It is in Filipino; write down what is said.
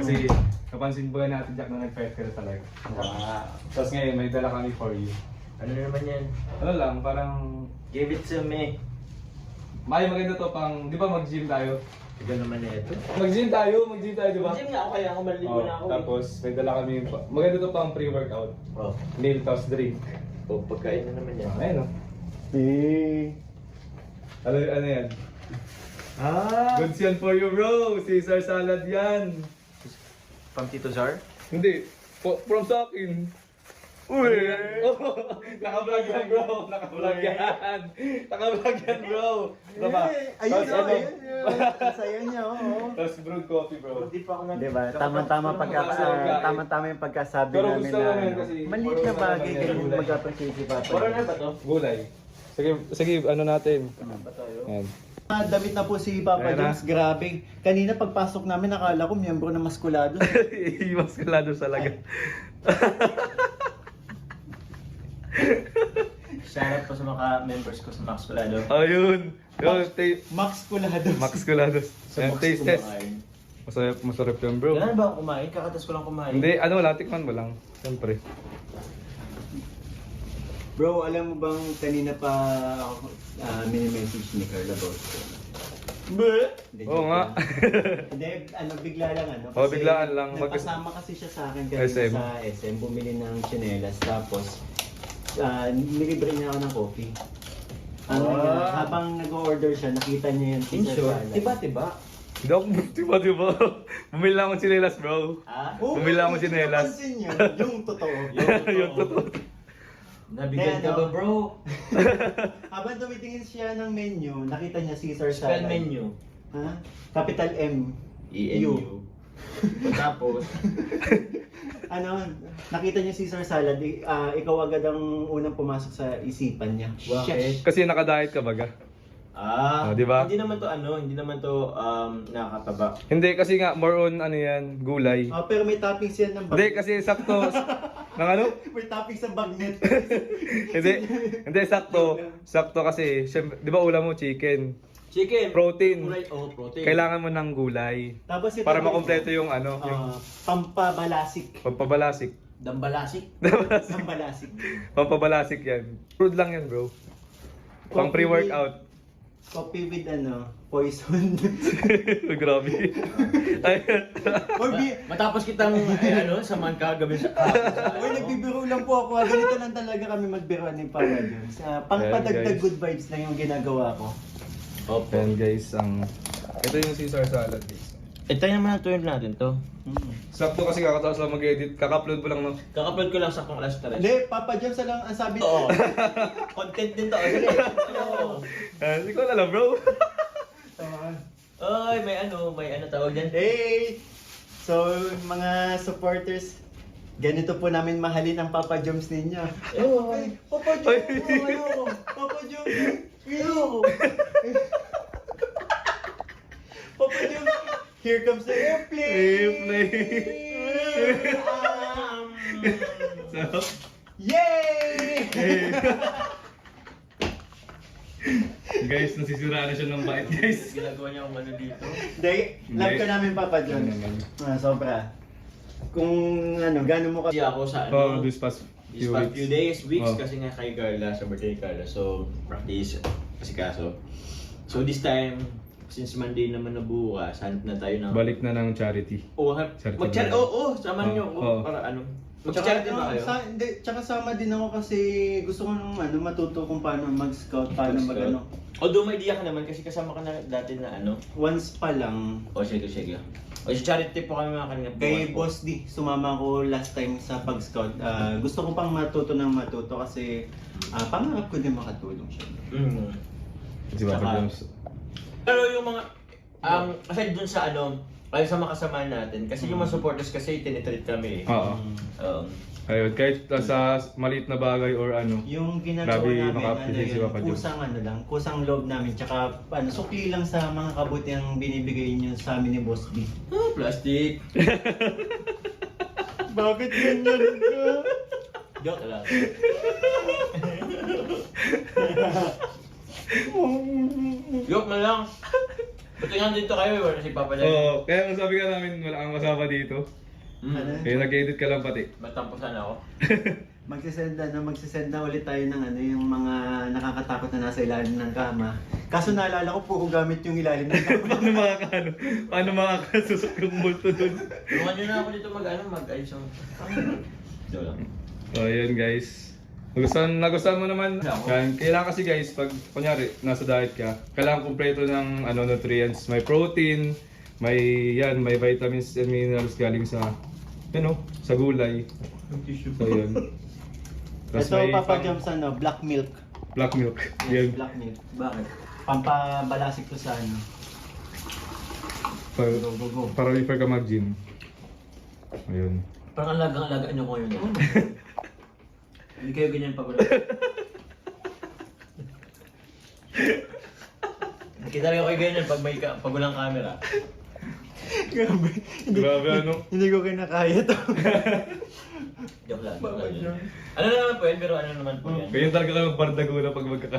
Kasi napansin ba natin Jack na nag-prepare talaga. Wow. Tapos ngayon may dala kami for you. Ano naman yan? Ano lang, parang Give it to me. maganda to pang, di ba mag-gym tayo? Ito naman na ito. Mag-gym tayo, di ba? Gym nga ako kaya ako maliligo na ako. Tapos may dala kami, maganda to pang pre-workout. Oh. Meal tapos drink. Oh, pagkain na naman yan. Ayun o. Ano yan? Ah! Goods yan for you bro! Caesar salad yan! Pang Tito Zar? Hindi, from sa akin. Uy! Naka-vlog yan bro! Naka-vlog yan! Naka-vlog yan bro! Ano ba? Ayun Tapos o, ano? ayun yun. Sayo niya, oo. Tapos brewed coffee bro. Hindi pa ako nag... Diba? Tama-tama yung pagkasabi Pero namin gusto na namin ano, kasi maliit na puro bagay, naman ganyan gulay. mag-appreciate si Papa. Puro na ba to? Gulay. Sige, ano natin? Ba tayo? Yan. Damit na po si Papa Ayan na. Jones, grabe. Kanina pagpasok namin, nakala ko miyembro ng Maskulado. Iwas ka lado talaga. Shoutout po sa mga members ko sa Max Colado. Ayun! Yun, Max Kulado. Max Colados. Yan, taste test. Masarap yan bro. Kailan ba ako kumain? Kakatas ko lang kumain. Hindi, ano wala, tikman mo lang. Siyempre. Bro, alam mo bang kanina pa ako mini-message ni Carla about ko? Hindi, Oo joke nga. lang. Hindi, bigla lang ano. Oo, biglaan lang. Nagpasama kasi siya sa akin kanina SM. sa SM, bumili ng tsinelas. Tapos, nilibre niya ako ng coffee. Habang nag-order siya, nakita niya yung In Caesar short, salad. tiba-tiba. Hindi ako, diba? Bumili lang akong chinelas bro. Ha? Oo, Bumili lang ako tsinelas. napansin niyo, yung totoo. Yung totoo. Nabigat ka Kaya, ba no? bro? Habang tumitingin siya ng menu, nakita niya Caesar Spell salad. menu. Ha? Capital M. E-N-U. Tapos, Nakita niya Caesar salad, ikaw agad ang unang pumasok sa isipan niya. Bakit? Kasi nakadiet ka baga. Di ba? Hindi naman to nakakataba. Hindi, kasi nga, more on ano yan, gulay. Pero may toppings yan ng Hindi, kasi sakto, ng ano? May toppings sa bagnet. Hindi, sakto kasi, syempre, di ba ulam mo chicken? Chicken. Protein. Protein. Kailangan mo ng gulay. Tapos ito Para makompleto yung ano, yung pampabalasik. pampabalasik. Dambalasik. Pampabalasik. Pampabalasik yan. Crude lang yan bro. Pang pre-workout. Coffee with poison. Grabe. Or Matapos kitang samahan kagabi sa Or nagbibiro lang po ako. Ganito lang talaga kami magbiro ni Papa Jones. Pangpadagdag guys. good vibes na yung ginagawa ko. Then guys, ito yung Caesar salad guys. Ito naman natuloy natin to. Sakto kasi kakataas lang mag-edit. Kaka-upload mo lang no. Kaka-upload ko lang sa kong alas 3. Hindi, Papa Jones lang ang sabi. Oo. Content din to. Sige. Oo. Hindi ko alam bro. Ay, may ano tawag yan. Hey! So, mga supporters, ganito po namin mahalin ang Papa Jones ninyo. Ay, Papa Jones! Ayoko! Papa Jones! Ayoko! Papa Jones! Here comes the airplane! So, Yay! guys, nasisiraan na siya ng bait guys. Ginagawa niya akong ano dito. Hindi, love ka namin Papa Jones. Sobra. Kung gano'n mo ka... Kasi ako sa Oh, this past these few past few days, weeks, Oh. kasi nga kay Carla, sa birthday ni Carla. So, practice, kasi kaso. So this time, since Monday naman na bukas, hanap na tayo ng... Balik na ng charity. Charity. Charity. Samahan niyo ako para Mag-charity ba kayo? Tsaka sama din ako kasi gusto ko nung matuto kung paano mag-scout, paano mag-ano. Although may idea ka naman kasi kasama ka na dati na Once pa lang, sige. O sa charity po kami mga kanina. kay Boss D, sumama ko last time sa pag-scout. Gusto ko pang matuto kasi pangarap ko din makatulong siya. Di ba? Saka- Pero yung mga, aside dun sa ay sa mga kasama natin, kasi yung mga supporters kasi tinitreat kami eh. Oo. Ayun, kahit sa maliit na bagay or ano. Yung ginagawa Grabe, namin, maka-appreciate si Papa Jones. kusang loob namin, tsaka sukli lang sa mga kabutihang binibigay niyo sa amin ni Boss D. Plastic. Bakit ganyan ka? Joke lang. Joke na lang. Buti nga dito kayo, wala si Papa Jan. Oo, kaya ang sabi ka namin, wala kang kasama dito. Ano? Kaya nag-edit ka lang pati. Matampusan ako. Magsisend na ulit tayo ng ano, yung mga nakakatakot na nasa ilalim ng kama. Kaso naalala ko, puro gamit yung ilalim ng kama. Paano makakasusok yung multo dun? Tulungan nyo na ako dito mag-ayos ako. Ito lang. So, ayun guys. Nagustuhan mo naman. Yan, kailangan kasi guys, pag kunyari, nasa diet ka, kailangan kumpleto ng nutrients. May protein, may vitamins and minerals galing sa, sa gulay. So, yun. Tapos Ito, may Papa Joms, black milk. black milk. Yes, Yan. black milk. Bakit? Pampabalasik to sa ano. Para, Go, go, go. para refer ka mag-gym. Ayun. Parang alaga nyo ko yun. Hindi kayo ganyan pag wala. Nakita rin ako kayo ganyan pag walang camera. Grabe. Grabe ano. Hindi ko kinakaya to. Joke lang. Ano na naman po yun, pero ano naman po yan. Ganyan talaga kayo magbardago na pag magkaka